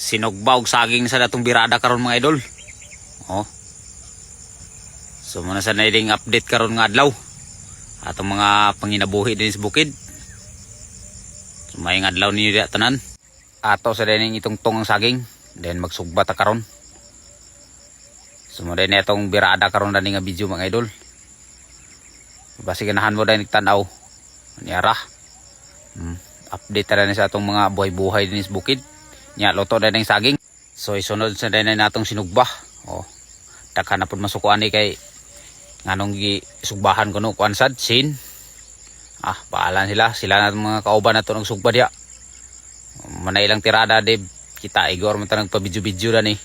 sinugba og saging sa datong birada karon mga idol. Oh. So muna sa naiding update karon nga adlaw. Atong mga panginabuhi din sa bukid. So may adlaw ninyo diya tanan. Ato sa dining itong tungang saging, then magsugba ta karon. So mo din itong birada karon dani nga video mga idol. Basi ganahan mo din tanaw. Anyara. Update ta rin sa atong mga buhay-buhay din sa bukid. Nya luto na ng saging. So isunod sa din natong sinugba. Oh. Daghan na pud masukuan ni kay nganong gisugbahan kuno kuan sad sin. Paalan sila na mga kauban nato nagsugba diha. Manay ilang tirada de kita igor man ta nagpa-video-video na ni.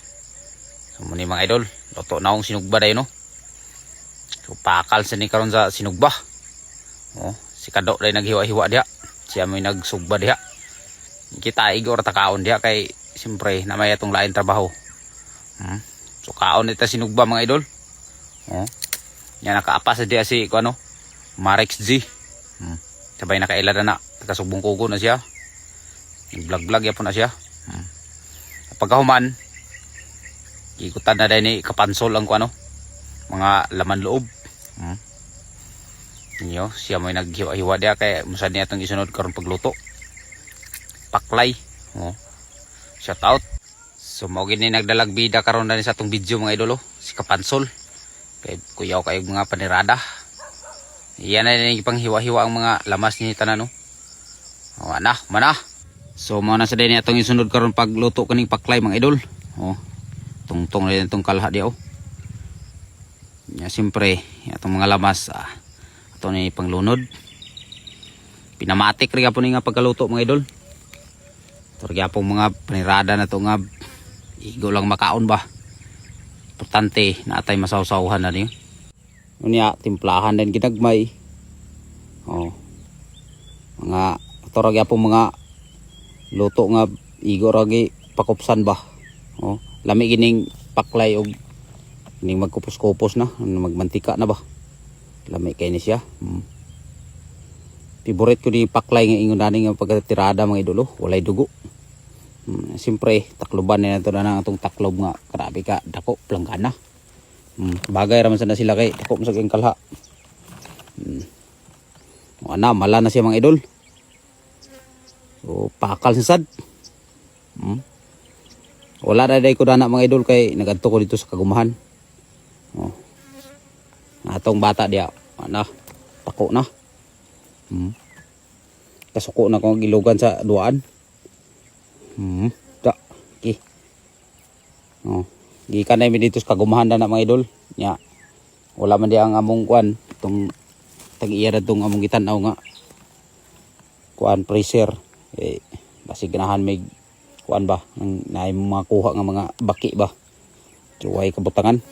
So muni mga idol, luto na akong sinugba dayon no. So pakal sa ni karon sa sinugba. Oh, si Kado day naghiwa-hiwa diha. Siya may nagsugba diha. Kita igor ta kaon diha kay siyempre na may atong lain trabaho. So kaon ita sinugba mga idol. Oh. Nya nakaapa sa diha si kuno Marex G. Sabay nakailada na taga-Sugbong Kugo na siya. Vlog-vlog yapon na siya. Pagkahuman ikutan na din ni kapansol ang kuno mga laman loob. Inyo siya may naghiwa-hiwa diha kay musad niya atong isunod karon pagluto. Paklay. Oh. Shout out. So mao gini nagdalag bida karon na sa atong video mga idolo, si Kapansol. Kay kuyaw kay mga panirada. Iyan na ni panghiwa-hiwa ang mga lamas ni tanan no. Mana. So mao na sa din atong isunod karon pagluto kaning paklay mga idol. Oh. Tungtong na itong kalha di oh. Ya siyempre atong mga lamas ato ni panglunod. Pinamatik ri gyapon ni nga pagkaluto mga idol. Turgya pong mga panirada na to nga igo lang makaon ba. Importante na atay masawsawhan na niyo. Unya timplahan din ginagmay. Oh. Mga turgya pong mga luto nga igo ragi pakupsan ba. Oh, lami gining paklay og ning magkupos-kupos na, magmantika na ba. Lami kay ni siya. Favorite ko ni paklay nga ingon dani nga pagkatirada mga idolo, walay dugo. Siyempre takloban na nato na atong taklob nga grabe ka dako planggana. Bagay raman sa na sila kay dako sa king kalha. Mala na siya mga idol. So pakal sa sad. Wala na day ko na mga idol kay nagadto ko dito sa kagumahan. Oh. Atong bata dia pako na. Kasuko na ko gilugan sa duaan. Okay. Oh, gikan na mi dito sa kagumahan na mga idol. Nya wala man di ang among kuan tong tag-iya na tong among gitan-aw nga kuan pressure. Basig ganahan may kuan ba nang naay makuha nga mga baki ba. Tuway kabutangan.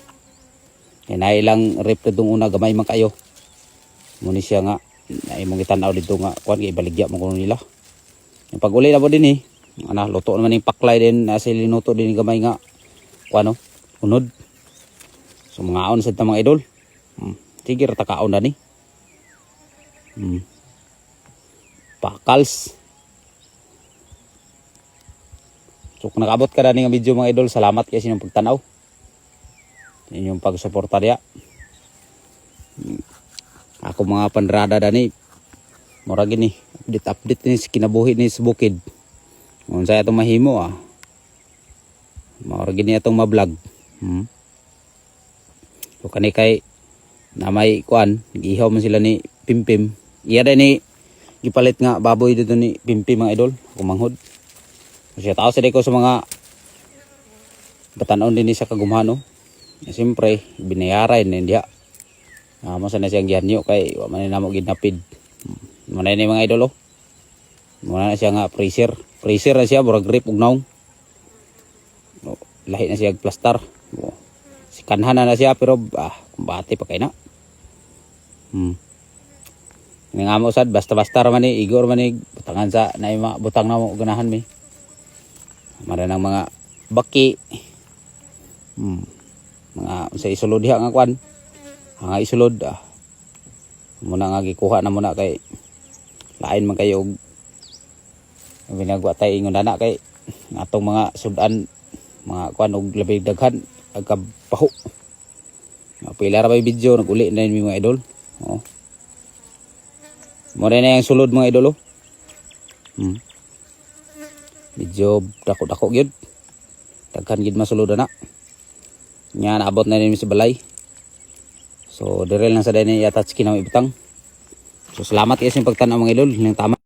Kay naay lang rip kadtong una gamay man kayo. Muni siya nga naay mong gitan-aw dito nga kuan kay baligya mo kuno nila. Yung pag-uli na po din luto naman yung paklay din nasa linuto din gamay nga kuano unod. So mga aon sa mga idol. Sige rata kaon na ni. Pakals. So kung nakabot ka na nga video mga idol, salamat kayo sinyong pagtanaw. Inyong pagsuporta diya. Ako mga panrada dani. Mura gini, update ni kinabuhi ni sa bukid. Kung saya itong mahimo Mura gini itong mablog. So kani kay na may kuan, gihaw man sila ni Pimpim. Iya din ni gipalit nga baboy dito ni Pimpim mga idol, kumanghod. Kasi tao sa ko sa mga batanon din sa kagumahan siyempre binayaran din diha. Masa na siyang gihanyo kay wa man na mo ginapid. Manay ni mga idol Muna na siya nga freezer na siya murag grip og naong. Lahi na siya plastar. Si kanhan na siya pero kumbati pa kay na. Nga mo sad basta-basta ra man ni igor man ni butangan sa naay mga butang na mo ganahan mi. Mara nang mga baki. Mga sa isulod diha nga kwan. Nga isulod muna nga gikuha na muna kay lain man kayo binagwa tay ingon na kay atong mga sudan, mga kuan og labi daghan agkabaho. Pila ra bay video naguli na yun mga idol. Oh. Mo na yung sulod mga idol. Oh. Medyo dako-dako gyud. Daghan gid masulod na. Nya naabot na rin sa balay. So dire lang sa dai ni attach kinaw ibutang. So salamat kayo sa pagtan-aw mga idol, nang tama.